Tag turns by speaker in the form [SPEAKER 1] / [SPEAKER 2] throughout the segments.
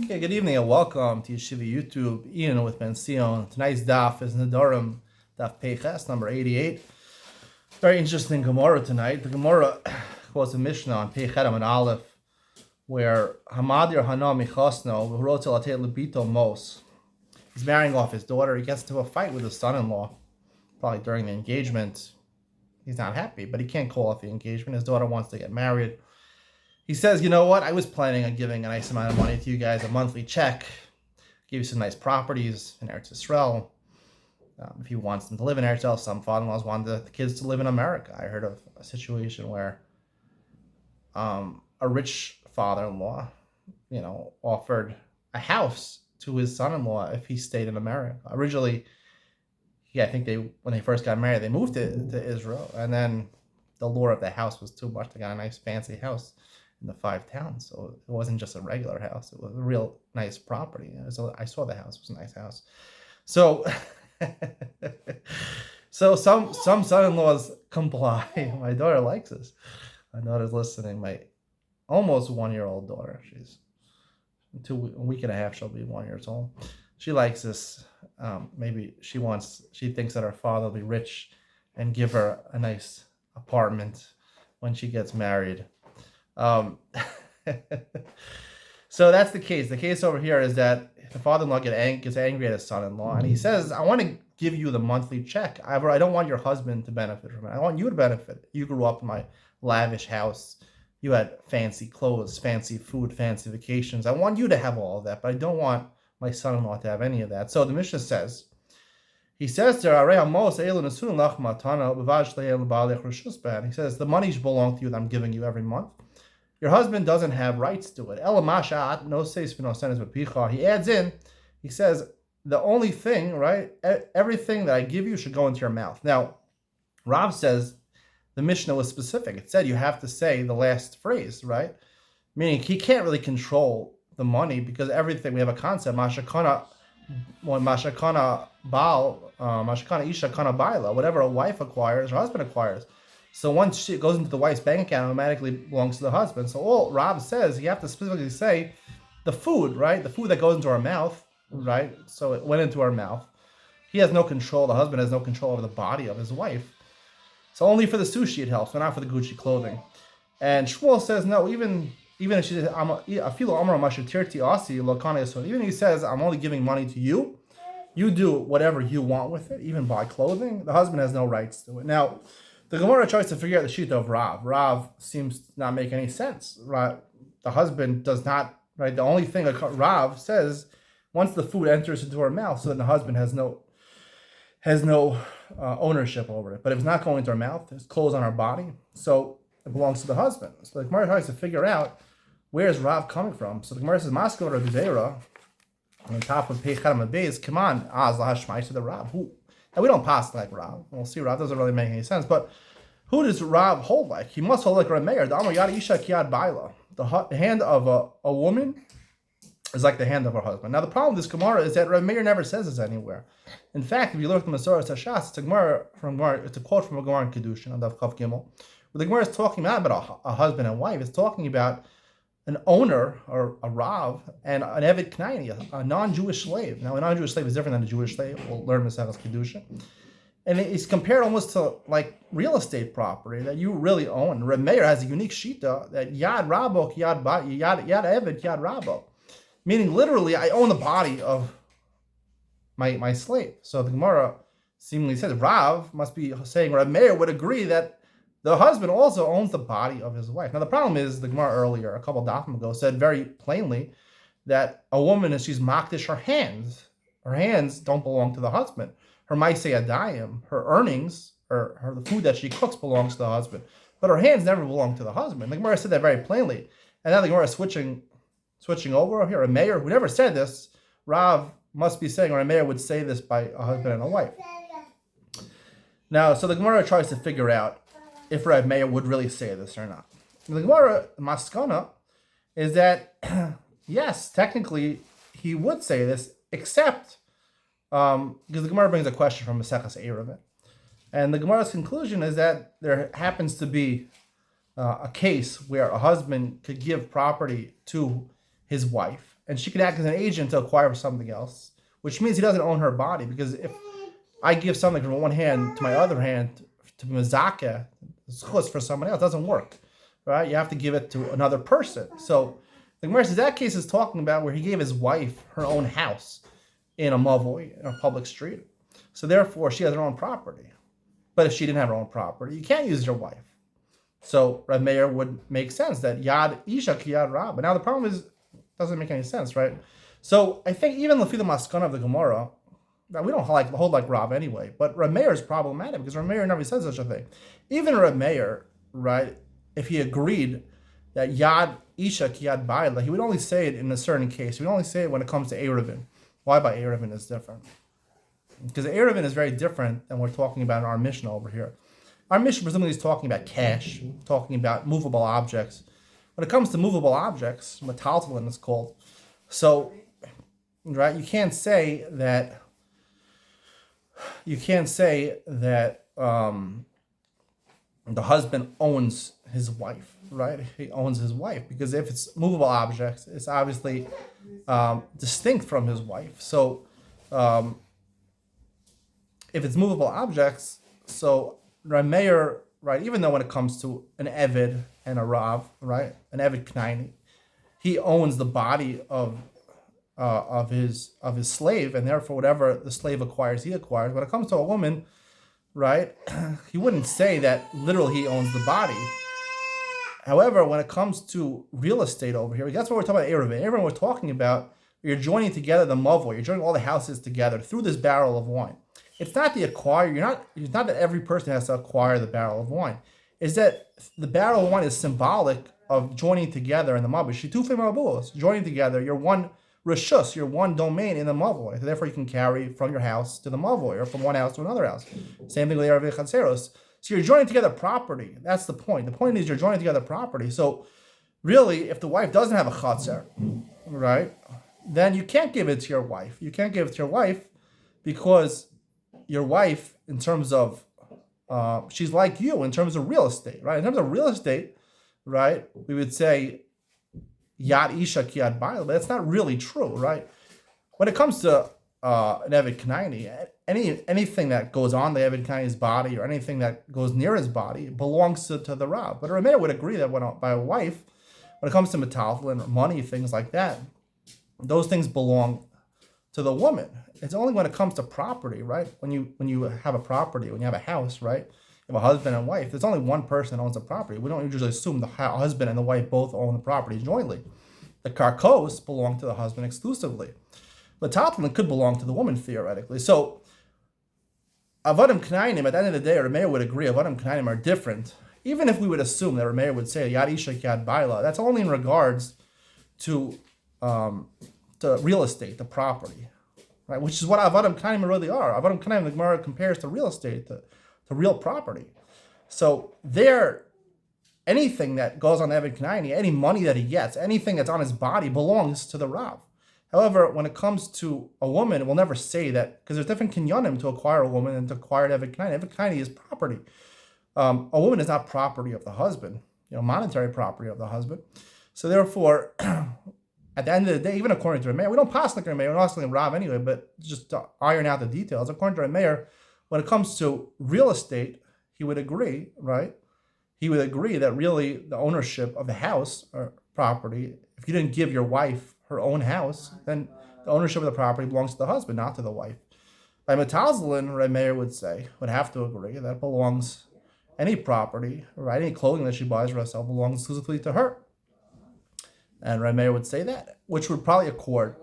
[SPEAKER 1] Okay, good evening and welcome to Yeshiva YouTube. Iyun with Benzion. Tonight's daf is Nedarim, daf Peiches, number 88. Very interesting Gemara tonight. The Gemara quotes a Mishnah on Peichet and Aleph, where Hamadir Hana Michasno V'Rotel Atet Lebito Mos. He's marrying off his daughter. He gets into a fight with his son-in-law, probably during the engagement. He's not happy, but he can't call off the engagement. His daughter wants to get married. He says, you know what? I was planning on giving a nice amount of money to you guys, a monthly check, give you some nice properties in Eretz Yisrael. If he wants them to live in Eretz Yisrael, some father-in-laws wanted the kids to live in America. I heard of a situation where a rich father-in-law, offered a house to his son-in-law if he stayed in America. Originally, I think when they first got married, they moved to Israel, and then the lure of the house was too much. They got a nice fancy house in the 5 towns, so it wasn't just a regular house; it was a real nice property. So I saw the house; it was a nice house. So, so some son-in-laws comply. My daughter likes this. My daughter's listening. My almost 1-year-old daughter. She's a week and a half. She'll be 1 year old. She likes this. Maybe she thinks that her father will be rich and give her a nice apartment when she gets married. So that's the case. The case over here is that the father-in-law gets angry at his son-in-law, and he says, I want to give you the monthly check. I don't want your husband to benefit from it. I want you to benefit. You grew up in my lavish house. You had fancy clothes, fancy food, fancy vacations. I want you to have all of that, but I don't want my son-in-law to have any of that. So the Mishnah says, he says there, he says, the money should belong to you that I'm giving you every month. Your husband doesn't have rights to it. He adds in, he says, the only thing, right, everything that I give you should go into your mouth. Now, Rav says the Mishnah was specific. It said you have to say the last phrase, right? Meaning he can't really control the money because everything, we have a concept, mashakana isha kana baila, whatever a wife acquires, her husband acquires. So once it goes into the wife's bank account, it automatically belongs to the husband. So all Rob says, you have to specifically say the food, right? The food that goes into our mouth, right? So it went into our mouth. He has no control. The husband has no control over the body of his wife. So only for the sushi it helps, but not for the Gucci clothing. And Shmuel says, no, even if she says, even he says, I'm only giving money to you, you do whatever you want with it, even buy clothing. The husband has no rights to it. Now, the Gemara tries to figure out the shita of Rav. Rav seems to not make any sense. Right? The husband does not, right? The only thing that Rav says, once the food enters into her mouth, so then the husband has no ownership over it. But if it's not going into her mouth, it's clothes on her body, so it belongs to the husband. So the Gemara tries to figure out where is Rav coming from. So the Gemara says, Maskil Rabbeira, on the top of Peichadam Abayz, come on, Az Lahashmai to the Rav. Who? And we don't pass like Rav. We'll see, Rav doesn't really make any sense. But who does Rav hold like? He must hold like Rav Meir. The Amar Yad Isha Kiyad Baila. The hand of a woman is like the hand of her husband. Now the problem with this Gemara is that Rav Meir never says this anywhere. In fact, if you look at the Masorah Tashas, it's a quote from a Gemara in Kedushin on Daf Kav Gimel, where the Gemara is talking not about a husband and wife. It's talking about an owner or a Rav and an Eved Knaini, a non-Jewish slave. Now, a non-Jewish slave is different than a Jewish slave. We'll learn Maseches Kedushin. And it's compared almost to like real estate property that you really own. Reb Meir has a unique shita that Yad Rabo, Yad Eved, Yad Rabo. Meaning literally, I own the body of my slave. So the Gemara seemingly says Rav must be saying Reb Meir would agree that the husband also owns the body of his wife. Now the problem is the Gemara earlier, a couple of dafim ago, said very plainly that a woman, if she's makdish her hands don't belong to the husband. Her maaseh adayim, her earnings, or the food that she cooks belongs to the husband. But her hands never belong to the husband. The Gemara said that very plainly. And now the Gemara is switching over here. A mayor who never said this, Rav must be saying, or a mayor would say this by a husband and a wife. Now, so the Gemara tries to figure out if Rav Meir would really say this or not. The Gemara Maskana is that, yes, technically he would say this, except because the Gemara brings a question from Maseches Eruvin. And the Gemara's conclusion is that there happens to be a case where a husband could give property to his wife, and she can act as an agent to acquire something else, which means he doesn't own her body, because if I give something from one hand to my other hand to mizaka, schus for someone else, it doesn't work, right? You have to give it to another person. So the Gemara says that case is talking about where he gave his wife her own house in a mavoi, in a public street. So therefore, she has her own property. But if she didn't have her own property, you can't use your wife. So Rav Meir would make sense that Yad Isha ki Yad Rab. But now the problem is, it doesn't make any sense, right? So I think even Lefi the Maskana of the Gemara, that we don't hold like Rav anyway, but Rav Meir is problematic because Rav Meir never says such a thing. Even Rav Meir, right, if he agreed that Yad Isha ki Yad Baila, he would only say it in a certain case. He would only say it when it comes to Erevin. Why by Erevin is different? Because Erevin is very different than we're talking about in our Mishnah over here. Our Mishnah presumably is talking about cash, talking about movable objects. When it comes to movable objects, metaltalin is called. So, right, you can't say that the husband owns his wife, right? He owns his wife, because if it's movable objects, it's obviously distinct from his wife. So, if it's movable objects, so Rav Meir, right, even though when it comes to an Eved and a Rav, right, an Eved Knaini, he owns the body of his slave, and therefore whatever the slave acquires, he acquires. When it comes to a woman, right, he wouldn't say that literally he owns the body. However, when it comes to real estate over here, that's what we're talking about. Erevin, we're talking about, you're joining together the mavoi, you're joining all the houses together through this barrel of wine. It's not the acquire. It's not that every person has to acquire the barrel of wine. It's that the barrel of wine is symbolic of joining together in the mavoi. Shitufei marabuos, joining together. You're one reshus, you're one domain in the mavoi. Therefore, you can carry from your house to the mavoi, or from one house to another house. Same thing with the Erev Chatzeros. So you're joining together property. That's the point. The point is you're joining together property. So really, if the wife doesn't have a chatzer, right, then you can't give it to your wife. You can't give it to your wife because your wife, in terms of, she's like you in terms of real estate, right? In terms of real estate, right, we would say Yad Isha ki Yad Baila, but that's not really true, right? When it comes to an Eved Knaini, anything that goes on the Eved Knaini's body or anything that goes near his body belongs to the Rav. But Rav Meir would agree that by a wife, when it comes to metaltalin or money, things like that, those things belong to the woman. It's only when it comes to property, right? When you have a property, when you have a house, right? You have a husband and wife. There's only one person that owns the property. We don't usually assume the husband and the wife both own the property jointly. The karkos belong to the husband exclusively. But metaltalin could belong to the woman theoretically. So avadim knainim, at the end of the day, Rav Meir would agree, avadim knainim are different. Even if we would assume that Rav Meir would say Yad Isha Yad Baila, that's only in regards to real estate, the property, right? Which is what avadim knainim really are. Avadim knainim, the Gemara compares to real estate, to real property. So there, anything that goes on Eved Knaini, any money that he gets, anything that's on his body belongs to the Rav. However, when it comes to a woman, we'll never say that, because there's different kinyanim to acquire a woman and to acquire an Eved Knaini. Eved Knaini is property. A woman is not property of the husband, monetary property of the husband. So therefore, at the end of the day, even according to Rav Meir, we don't pass like Rav Meir, we're not asking Rav anyway, but just to iron out the details. According to Rav Meir, when it comes to real estate, he would agree, right? He would agree that really the ownership of the house or property, if you didn't give your wife her own house, then the ownership of the property belongs to the husband, not to the wife. By metaltalin, Rav Meir would have to agree that it belongs, any property, right, any clothing that she buys for herself belongs exclusively to her. And Rav Meir would say that, which would probably accord,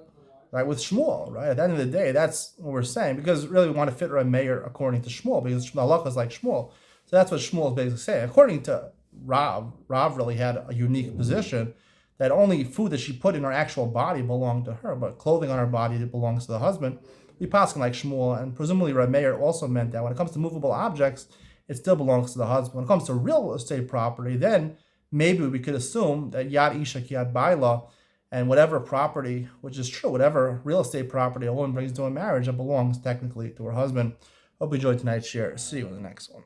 [SPEAKER 1] right, with Shmuel, right? At the end of the day, that's what we're saying, because really we want to fit Rav Meir according to Shmuel, because the halacha is like Shmuel. So that's what Shmuel is basically saying. According to Rav really had a unique position that only food that she put in her actual body belonged to her, but clothing on her body that belongs to the husband. We pass like Shmuel, and presumably Rav Meir also meant that when it comes to movable objects, it still belongs to the husband. When it comes to real estate property, then maybe we could assume that Yad Isha ki Yad Baila, and whatever property, which is true, whatever real estate property a woman brings to a marriage, it belongs technically to her husband. Hope you enjoyed tonight's share. See you in the next one.